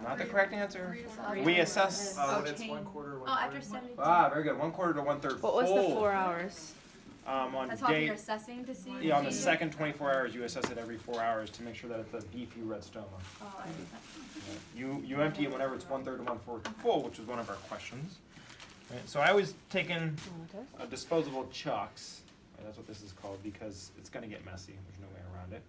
not the correct answer. 3 to 4 We hours. assess. When it's 1/4, 1/3. After 72. Ah, very good. 1/4 to 1/3. What was the full. 4 hours? On That's how day. you're assessing to see. Yeah, on the second 24 hours, you assess it every 4 hours to make sure that it's a beefy red stoma. Oh, I did that. You empty it whenever it's 1/3 to 1/4 full, which is one of our questions. Right, so I always take in disposable chucks. Right, that's what this is called because it's going to get messy. There's no way around it.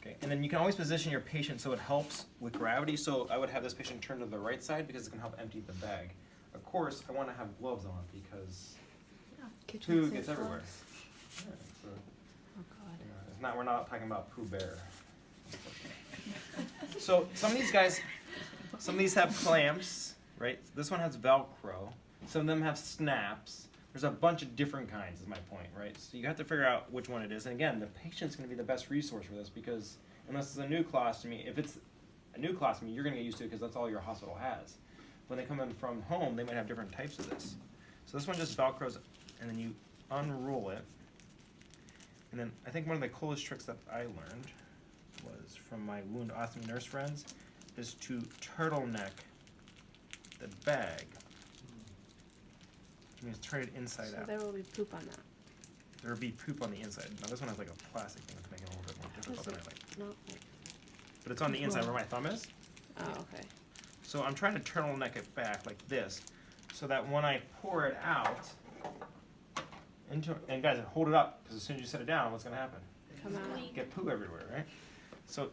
Okay, and then you can always position your patient so it helps with gravity. So I would have this patient turn to the right side because it's going to help empty the bag. Of course, I want to have gloves on because poo gets everywhere. Yeah, so, Oh God. it's not. We're not talking about Pooh Bear. So some of these guys, some of these have clamps, right? This one has Velcro. Some of them have snaps. There's a bunch of different kinds, is my point, right? So you have to figure out which one it is. And again, the patient's going to be the best resource for this because unless it's a new colostomy, if it's a new colostomy, you're going to get used to it because that's all your hospital has. When they come in from home, they might have different types of this. So this one just Velcros, and then you unroll it. And then I think one of the coolest tricks that I learned was from my wound ostomy nurse friends is to turtleneck the bag. It means turn it inside out. So there will be poop on that. There would be poop on the inside. Now this one has like a plastic thing to make it a little bit more difficult than I like. No. But it's on the inside where my thumb is. Oh, okay. So I'm trying to turtleneck it back like this, so that when I pour it out, and guys, hold it up, because as soon as you set it down, what's going to happen? Come out. Get poo everywhere, right? So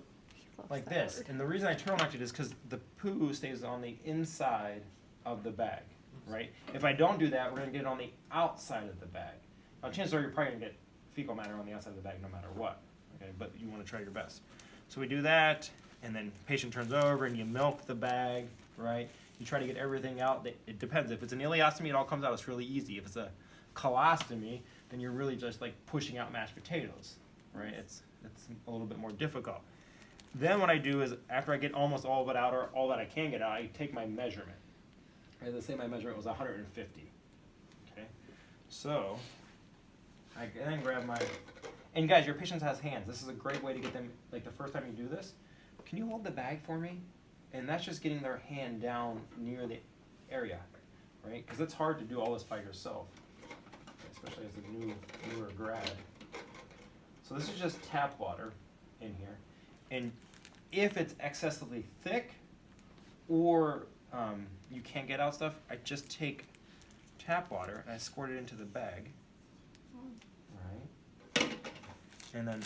Loves like that this, word. and the reason I turtlenecked it is because the poo stays on the inside of the bag, right? If I don't do that, we're going to get it on the outside of the bag. Now chances are you're probably going to get fecal matter on the outside of the bag no matter what, okay? But you want to try your best. So we do that, and then patient turns over and you milk the bag, right? You try to get everything out. It depends. If it's an ileostomy, it all comes out. It's really easy. If it's a colostomy, then you're really just like pushing out mashed potatoes, right? It's a little bit more difficult. Then what I do is after I get almost all of it out or all that I can get out, I take my measurement. Right, let's say my measurement was 150. Okay, so I then grab my, and guys, your patient has hands. This is a great way to get them, like the first time you do this, can you hold the bag for me? And that's just getting their hand down near the area, right? Because it's hard to do all this by yourself, especially as a newer grad. So this is just tap water in here. And if it's excessively thick or you can't get out stuff, I just take tap water and I squirt it into the bag. Right? And then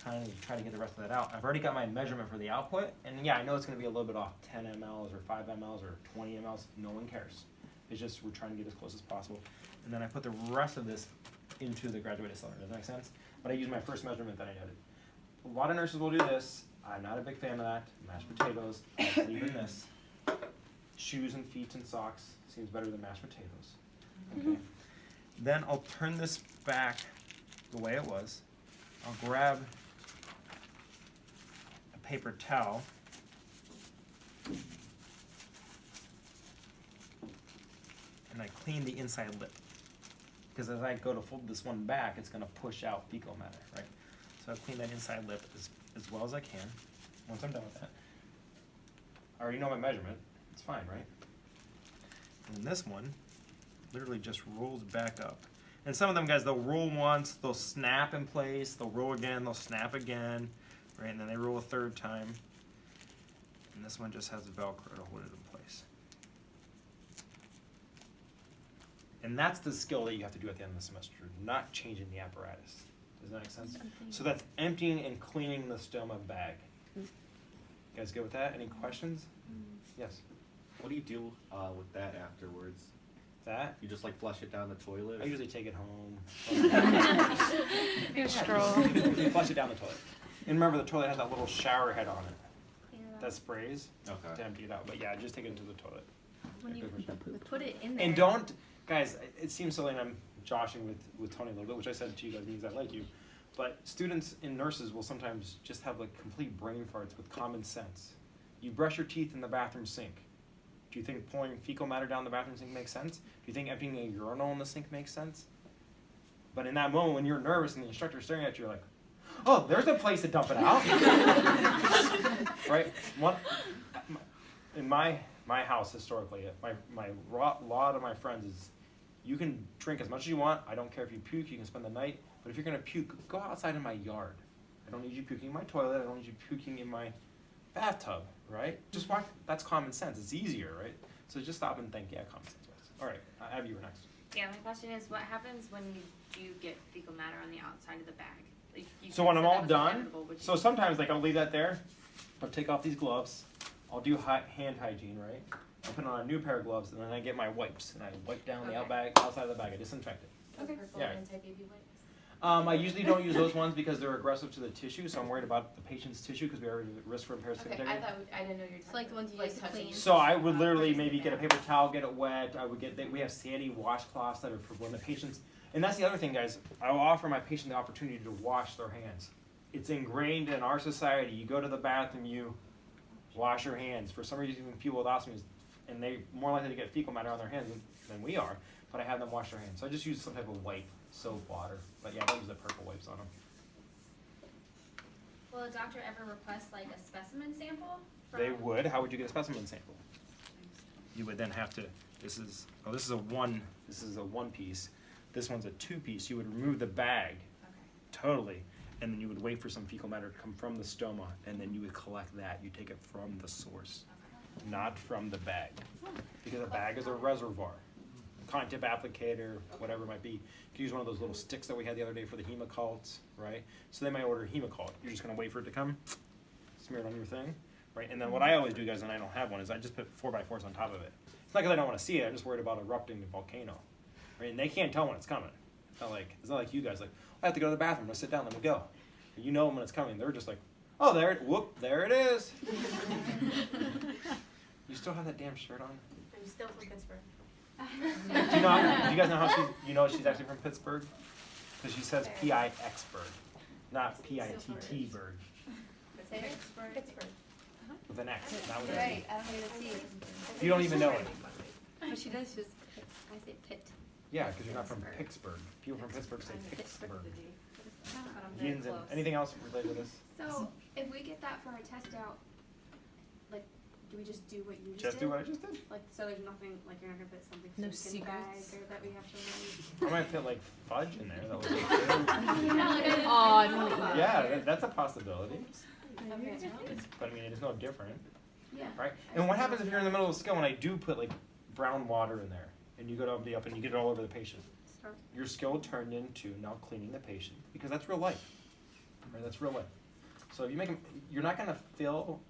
kind of try to get the rest of that out. I've already got my measurement for the output, and yeah, I know it's going to be a little bit off, 10 mLs or 5 mLs or 20 mLs. No one cares. It's just we're trying to get as close as possible. And then I put the rest of this into the graduated cylinder. Does that make sense? But I use my first measurement that I noted. A lot of nurses will do this. I'm not a big fan of that. Mashed potatoes, leave in this. Shoes and feet and socks seems better than mashed potatoes. Okay. Then I'll turn this back the way it was. I'll grab a paper towel. And I clean the inside lip. Because as I go to fold this one back, it's going to push out fecal matter, right? So I clean that inside lip as well as I can. Once I'm done with that, I already know my measurement. It's fine, right? And this one literally just rolls back up. And some of them guys, they'll roll once, they'll snap in place, they'll roll again, they'll snap again, right? And then they roll a third time. And this one just has Velcro to hold it in place. And that's the skill that you have to do at the end of the semester, not changing the apparatus. Does that make sense? So that's emptying and cleaning the stoma bag. You guys good with that? Any questions? Yes. What do you do with that afterwards? That? You just like flush it down the toilet? I usually take it home. You stroll. You flush it down the toilet. And remember, the toilet has that little shower head on it that sprays Okay. to empty it out. But yeah, just take it into the toilet. When you put it in there. And don't, guys, it seems silly and I'm joshing with Tony a little bit, which I said to you guys means I like you. But students and nurses will sometimes just have like complete brain farts with common sense. You brush your teeth in the bathroom sink. Do you think pouring fecal matter down the bathroom sink makes sense? Do you think emptying a urinal in the sink makes sense? But in that moment when you're nervous and the instructor's staring at you, you're like, oh, there's a place to dump it out. right? In my house historically, my lot of my friends is, you can drink as much as you want. I don't care if you puke. You can spend the night. But if you're gonna puke, go outside in my yard. I don't need you puking in my toilet. I don't need you puking in my bathtub, right? Just walk. That's common sense. It's easier, right? So just stop and think. Yeah, common sense. All right, Abby, you're next. Yeah, my question is, what happens when you do get fecal matter on the outside of the bag? Like, you So when said I'm that all was done, inevitable, would so you- sometimes like I'll leave that there. I'll take off these gloves. I'll do hand hygiene, right? I'll put on a new pair of gloves, and then I get my wipes and I wipe down the Okay. outside of the bag. I disinfect it. Okay. Yeah. Anti-baby wipes. I usually don't use those ones because they're aggressive to the tissue, so I'm worried about the patient's tissue because we already risk for parasitic Okay, integrity. I didn't know you were talking like the ones you use to touching. clean. So I would literally maybe get a paper towel, get it wet. I would we have sandy washcloths that are for when the patients, and that's the other thing, guys. I will offer my patient the opportunity to wash their hands. It's ingrained in our society. You go to the bathroom, you wash your hands. For some reason, people with ostomies, and they more likely to get fecal matter on their hands than we are. But I have them wash their hands. So I just use some type of wipe, soap, water. But yeah, I don't use the purple wipes on them. Will a doctor ever request like a specimen sample? They would. How would you get a specimen sample? You would then have to. This is a one piece. This one's a 2-piece. You would remove the bag totally, and then you would wait for some fecal matter to come from the stoma, and then you would collect that. You take it from the source, not from the bag, because a bag is a reservoir. Cotton tip applicator, whatever it might be. You can use one of those little sticks that we had the other day for the hemocults, right? So they might order a hemocult. You're just gonna wait for it to come, smear it on your thing, right? And then what I always do, guys, and I don't have one, is I just put 4x4s on top of it. It's not because I don't want to see it. I'm just worried about erupting the volcano, right? And they can't tell when it's coming. It's not like you guys, like, I have to go to the bathroom. Let's sit down. Let me go. You know when it's coming. They're just like, oh, there it is. You still have that damn shirt on? I'm still from Pittsburgh. Do you guys know how she's actually from Pittsburgh? Because she says P-I-X-burg, not P-I-T-T burg, Pittsburgh. with an X, not with an Right, E. I don't get to see. You don't even know it. But she does just pit. I say pit. Yeah, because you're not from Pittsburgh. People from Pittsburgh say Pittsburgh. Yins and anything else related to this? So, if we get that for our test out, like, do we just do what you Just do what I just did. Like, so there's nothing, like, you're not gonna put something No fake in the bag secrets. or that we have to I might put like fudge in there. That was Oh, I don't want to eat yeah, that's a possibility. remove? Okay. But I mean, it's no different, Yeah. right? And what happens if you're in the middle of a skill and I do put like brown water in there and you go up and you get it all over the patient? Your skill turned into now cleaning the patient because that's real life, right? That's real life. So if you make you're not gonna fail.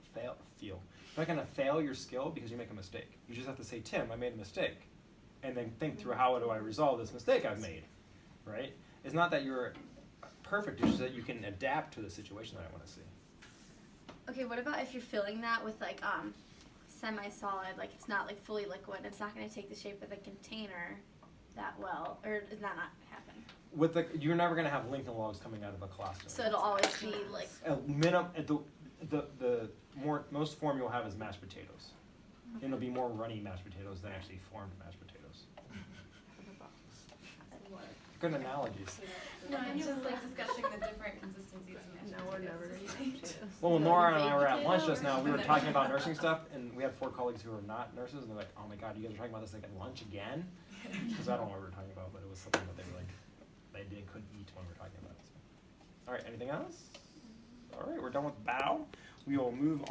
You're not gonna fail your skill because you make a mistake. You just have to say, Tim, I made a mistake, and then think through how do I resolve this mistake I've made, right? It's not that you're perfect. It's just that you can adapt to the situation that I want to see. Okay, what about if you're filling that with like semi-solid, like it's not like fully liquid, it's not going to take the shape of the container that well, or does that not happen? You're never gonna have Lincoln logs coming out of a colostomy. So it'll always be like, The most form you'll have is mashed potatoes. And it'll be more runny mashed potatoes than actually formed mashed potatoes. Good analogies. No, it's just like discussing the different consistencies of mashed No, we're never potatoes. gonna eat potatoes. Well, Nora and I were at lunch just now. We were talking about nursing stuff, and we had 4 colleagues who were not nurses, and they're like, "Oh my God, you guys are talking about this like at lunch again?" Because I don't know what we were talking about, but it was something that they were like, couldn't eat when we were talking about it. So. All right, anything else? All right, we're done with bow. We will move on.